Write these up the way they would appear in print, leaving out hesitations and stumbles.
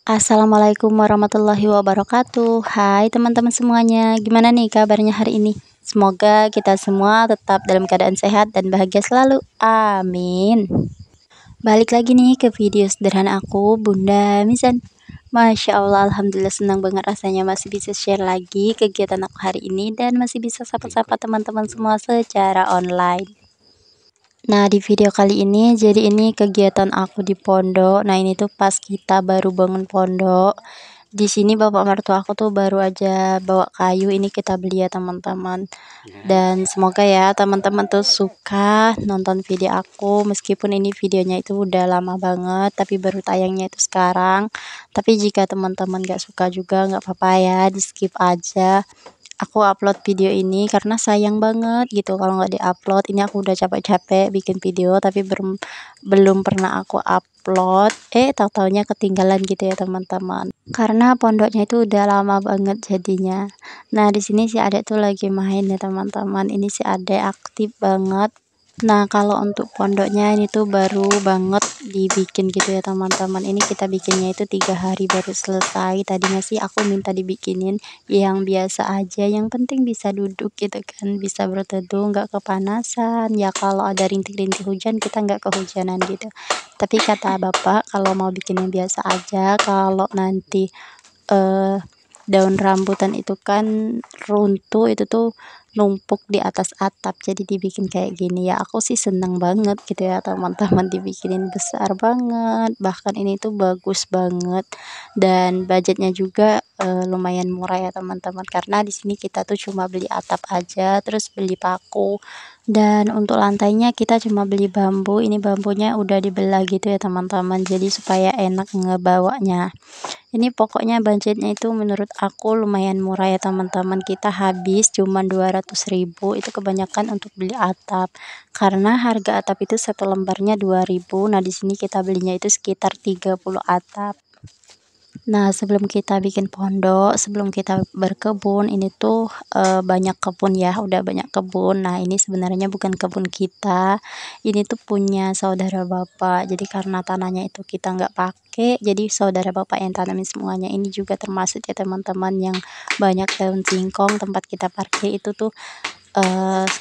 Assalamualaikum warahmatullahi wabarakatuh. Hai teman-teman semuanya, gimana nih kabarnya hari ini? Semoga kita semua tetap dalam keadaan sehat dan bahagia selalu. Amin. Balik lagi nih ke video sederhana aku, Bunda Mizan. Masya Allah, Alhamdulillah senang banget rasanya masih bisa share lagi kegiatan aku hari ini dan masih bisa sapa-sapa teman-teman semua secara online. Nah, di video kali ini, jadi ini kegiatan aku di pondok. Nah, ini tuh pas kita baru bangun pondok. Di sini bapak mertua aku tuh baru aja bawa kayu, ini kita beli ya teman-teman. Dan semoga ya teman-teman tuh suka nonton video aku, meskipun ini videonya itu udah lama banget, tapi baru tayangnya itu sekarang. Tapi jika teman-teman gak suka juga nggak apa-apa ya, di skip aja. Aku upload video ini karena sayang banget gitu kalau nggak diupload. Ini aku udah capek-capek bikin video tapi belum pernah aku upload. Tahu-taunya ketinggalan gitu ya teman-teman. Karena pondoknya itu udah lama banget jadinya. Nah, di sini si adek tuh lagi main ya teman-teman. Ini si adek aktif banget. Nah, kalau untuk pondoknya ini tuh baru banget dibikin gitu ya teman-teman. Ini kita bikinnya itu 3 hari baru selesai. Tadinya sih aku minta dibikinin yang biasa aja, yang penting bisa duduk gitu kan, bisa berteduh, nggak kepanasan. Ya kalau ada rintik-rintik hujan kita nggak kehujanan gitu. Tapi kata bapak kalau mau bikin yang biasa aja, kalau nanti eh, daun rambutan itu kan runtuh, itu tuh numpuk di atas atap, jadi dibikin kayak gini ya. Aku sih seneng banget gitu ya teman-teman, dibikinin besar banget, bahkan ini tuh bagus banget dan budgetnya juga lumayan murah ya teman-teman, karena di sini kita tuh cuma beli atap aja, terus beli paku, dan untuk lantainya kita cuma beli bambu. Ini bambunya udah dibelah gitu ya teman-teman, jadi supaya enak ngebawanya. Ini pokoknya budgetnya itu menurut aku lumayan murah ya teman-teman. Kita habis cuma 200.000, itu kebanyakan untuk beli atap. Karena harga atap itu satu lembarnya 2.000. Nah, di sini kita belinya itu sekitar 30 atap. Nah, sebelum kita bikin pondok, sebelum kita berkebun, ini tuh banyak kebun ya, udah banyak kebun. Nah, ini sebenarnya bukan kebun kita, ini tuh punya saudara bapak. Jadi karena tanahnya itu kita nggak pakai, jadi saudara bapak yang tanamin semuanya. Ini juga termasuk ya teman-teman yang banyak daun singkong tempat kita parkir itu tuh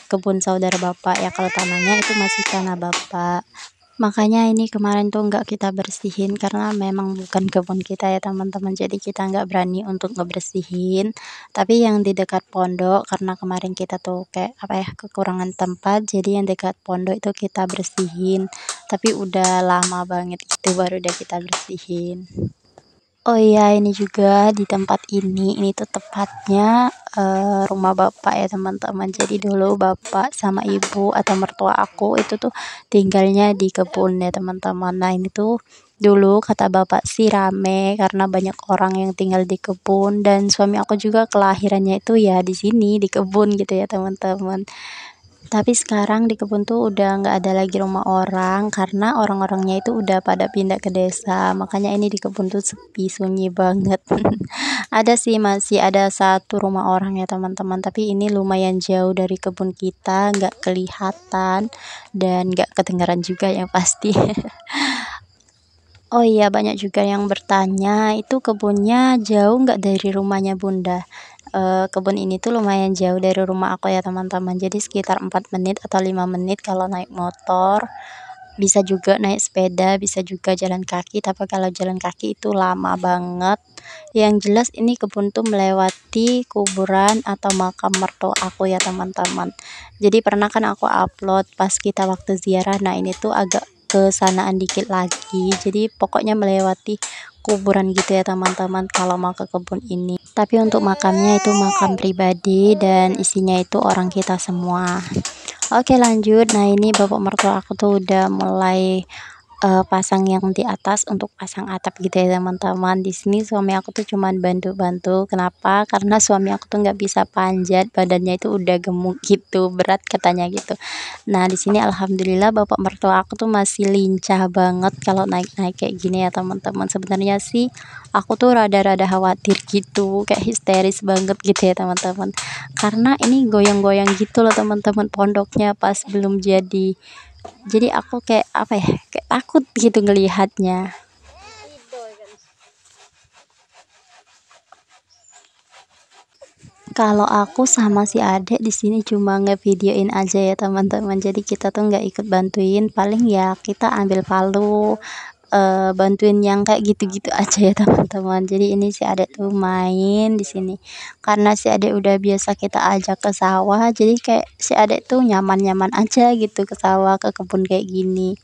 kebun saudara bapak ya. Kalau tanahnya itu masih tanah bapak. Makanya ini kemarin tuh nggak kita bersihin karena memang bukan kebun kita ya teman-teman, jadi kita nggak berani untuk ngebersihin. Tapi yang di dekat pondok, karena kemarin kita tuh kayak apa ya, kekurangan tempat, jadi yang dekat pondok itu kita bersihin. Tapi udah lama banget itu baru udah kita bersihin. Oh iya, ini juga di tempat ini tuh tepatnya rumah bapak ya teman-teman. Jadi dulu bapak sama ibu atau mertua aku itu tuh tinggalnya di kebun ya teman-teman. Nah, ini tuh dulu kata bapak sih rame karena banyak orang yang tinggal di kebun, dan suami aku juga kelahirannya itu ya di sini di kebun gitu ya teman-teman. Tapi sekarang di kebun tuh udah nggak ada lagi rumah orang karena orang-orangnya itu udah pada pindah ke desa. Makanya ini di kebun tuh sepi, sunyi banget. Ada sih, masih ada satu rumah orang ya teman-teman, tapi ini lumayan jauh dari kebun kita, nggak kelihatan dan nggak kedengaran juga yang pasti. Oh iya, banyak juga yang bertanya, itu kebunnya jauh nggak dari rumahnya Bunda? Kebun ini tuh lumayan jauh dari rumah aku ya teman-teman, jadi sekitar 4 menit atau 5 menit kalau naik motor, bisa juga naik sepeda, bisa juga jalan kaki, tapi kalau jalan kaki itu lama banget. Yang jelas ini kebun tuh melewati kuburan atau makam mertua aku ya teman-teman. Jadi pernah kan aku upload pas kita waktu ziarah, nah ini tuh agak ke sanaan dikit lagi, jadi pokoknya melewati kuburan gitu ya teman-teman kalau mau ke kebun ini. Tapi untuk makamnya itu makam pribadi dan isinya itu orang kita semua. Oke, lanjut. Nah, ini bapak mertua aku tuh udah mulai pasang yang di atas untuk pasang atap gitu ya teman-teman. Di sini suami aku tuh cuman bantu-bantu. Kenapa? Karena suami aku tuh nggak bisa panjat, badannya itu udah gemuk gitu, berat katanya gitu. Nah, di sini alhamdulillah bapak mertua aku tuh masih lincah banget kalau naik-naik kayak gini ya teman-teman. Sebenarnya sih aku tuh rada-rada khawatir gitu, kayak histeris banget gitu ya teman-teman. Karena ini goyang-goyang gitu loh teman-teman pondoknya pas belum jadi. Jadi aku kayak apa ya, kayak takut gitu ngelihatnya. Kalau aku sama si adek di sini cuma ngevideoin aja ya teman-teman. Jadi kita tuh nggak ikut bantuin, paling ya kita ambil palu, bantuin yang kayak gitu-gitu aja ya teman-teman. Jadi ini si adek tuh main di sini. Karena si adek udah biasa kita ajak ke sawah, jadi kayak si adek tuh nyaman-nyaman aja gitu ke sawah, ke kebun kayak gini.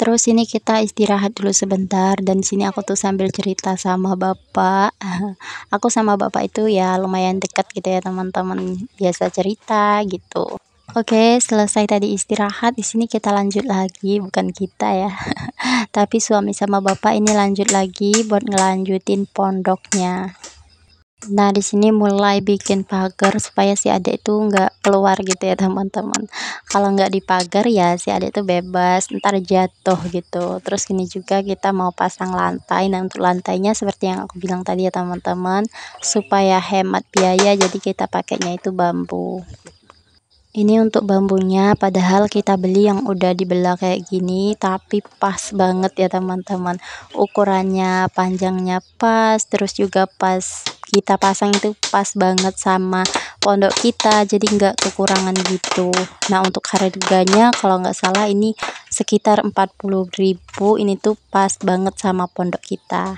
Terus ini kita istirahat dulu sebentar dan sini aku tuh sambil cerita sama bapak. Aku sama bapak itu ya lumayan dekat gitu ya teman-teman, biasa cerita gitu. Oke, selesai tadi istirahat, di sini kita lanjut lagi, bukan kita ya. Tapi suami sama bapak ini lanjut lagi buat ngelanjutin pondoknya. Nah, di sini mulai bikin pagar supaya si adik itu nggak keluar gitu ya teman-teman. Kalau nggak dipagar ya si adik itu bebas, ntar jatuh gitu. Terus ini juga kita mau pasang lantai. Nah, untuk lantainya seperti yang aku bilang tadi ya teman-teman, supaya hemat biaya jadi kita pakainya itu bambu. Ini untuk bambunya, padahal kita beli yang udah dibelah kayak gini, tapi pas banget ya teman-teman. Ukurannya, panjangnya pas, terus juga pas kita pasang itu pas banget sama pondok kita, jadi nggak kekurangan gitu. Nah, untuk harganya kalau nggak salah ini sekitar 40.000, ini tuh pas banget sama pondok kita.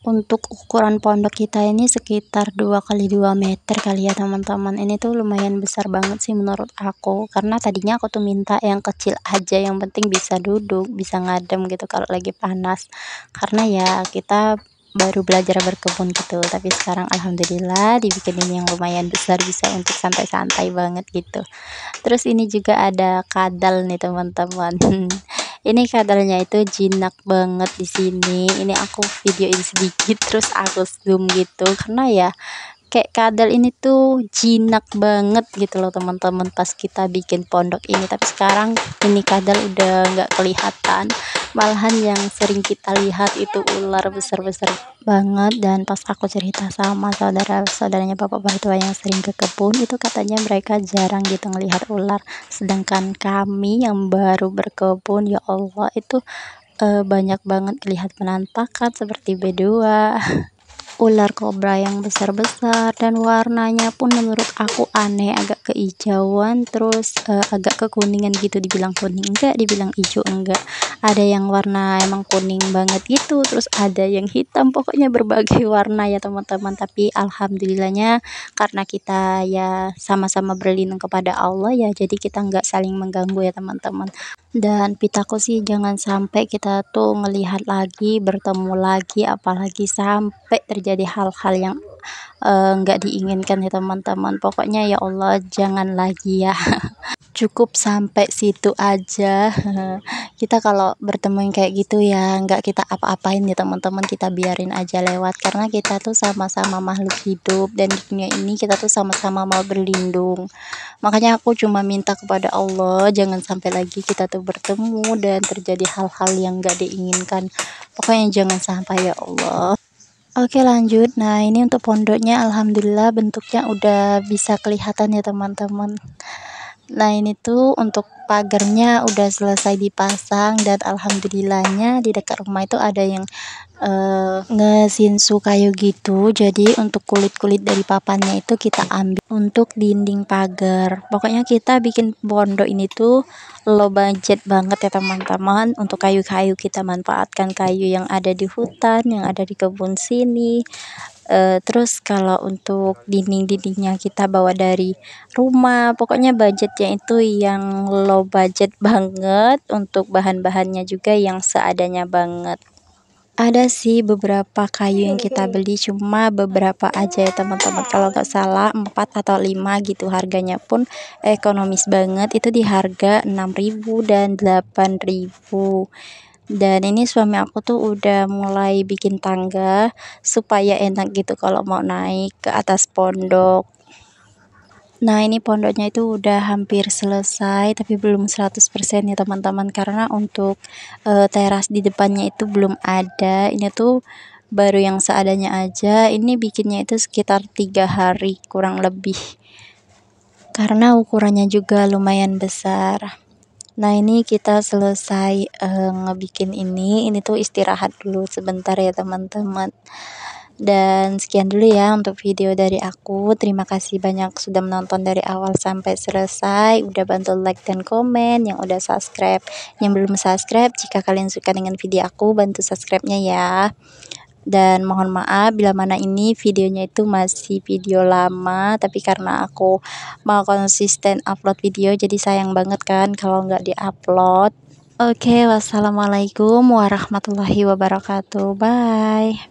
Untuk ukuran pondok kita ini sekitar 2 kali 2 meter kali ya teman-teman. Ini tuh lumayan besar banget sih menurut aku, karena tadinya aku tuh minta yang kecil aja, yang penting bisa duduk, bisa ngadem gitu kalau lagi panas. Karena ya kita baru belajar berkebun gitu, tapi sekarang alhamdulillah dibikinin yang lumayan besar, bisa untuk santai-santai banget gitu. Terus ini juga ada kadal nih teman-teman. Ini kadalnya itu jinak banget di sini. Ini aku videoin sedikit terus aku zoom gitu karena ya kayak kadal ini tuh jinak banget gitu loh teman-teman pas kita bikin pondok ini. Tapi sekarang ini kadal udah nggak kelihatan, malahan yang sering kita lihat itu ular besar-besar banget. Dan pas aku cerita sama saudara-saudaranya bapak mertua yang sering ke kebun, itu katanya mereka jarang gitu ngelihat ular, sedangkan kami yang baru berkebun ya Allah itu banyak banget lihat penampakan seperti bedua, ular kobra yang besar-besar, dan warnanya pun menurut aku aneh, agak kehijauan, terus agak kekuningan gitu. Dibilang kuning enggak, dibilang hijau enggak, ada yang warna emang kuning banget gitu, terus ada yang hitam, pokoknya berbagai warna ya teman-teman. Tapi alhamdulillahnya karena kita ya sama-sama berlindung kepada Allah ya, jadi kita nggak saling mengganggu ya teman-teman. Dan pitaku sih jangan sampai kita tuh ngelihat lagi, bertemu lagi, apalagi sampai terjadi hal-hal yang nggak diinginkan ya teman-teman. Pokoknya ya Allah jangan lagi ya. Cukup sampai situ aja. Kita kalau bertemu yang kayak gitu ya nggak kita apa-apain ya teman-teman, kita biarin aja lewat, karena kita tuh sama-sama makhluk hidup dan di dunia ini kita tuh sama-sama mau berlindung. Makanya aku cuma minta kepada Allah jangan sampai lagi kita tuh bertemu dan terjadi hal-hal yang gak diinginkan. Pokoknya jangan sampai ya Allah. Oke lanjut. Nah ini untuk pondoknya alhamdulillah bentuknya udah bisa kelihatan ya teman-teman. Nah ini tuh untuk pagarnya udah selesai dipasang dan alhamdulillahnya di dekat rumah itu ada yang ngesinsu kayu gitu. Jadi untuk kulit-kulit dari papannya itu kita ambil untuk dinding pagar. Pokoknya kita bikin pondok ini tuh low budget banget ya teman-teman. Untuk kayu-kayu kita manfaatkan kayu yang ada di hutan, yang ada di kebun sini. Terus kalau untuk dinding-dindingnya kita bawa dari rumah. Pokoknya budgetnya itu yang low budget banget, untuk bahan-bahannya juga yang seadanya banget. Ada sih beberapa kayu yang kita beli, cuma beberapa aja ya teman-teman. Kalau nggak salah 4 atau 5 gitu. Harganya pun ekonomis banget. Itu di harga 6.000 dan 8.000. Dan ini suami aku tuh udah mulai bikin tangga supaya enak gitu kalau mau naik ke atas pondok. Nah ini pondoknya itu udah hampir selesai tapi belum 100% ya teman-teman, karena untuk teras di depannya itu belum ada. Ini tuh baru yang seadanya aja. Ini bikinnya itu sekitar 3 hari kurang lebih, karena ukurannya juga lumayan besar. Nah ini kita selesai ngebikin ini tuh istirahat dulu sebentar ya teman-teman. Dan sekian dulu ya untuk video dari aku. Terima kasih banyak sudah menonton dari awal sampai selesai, udah bantu like dan komen, yang udah subscribe, yang belum subscribe, jika kalian suka dengan video aku, bantu subscribe-nya ya. Dan mohon maaf bila mana ini videonya itu masih video lama, tapi karena aku mau konsisten upload video, jadi sayang banget kan kalau nggak diupload. Oke, wassalamualaikum warahmatullahi wabarakatuh. Bye.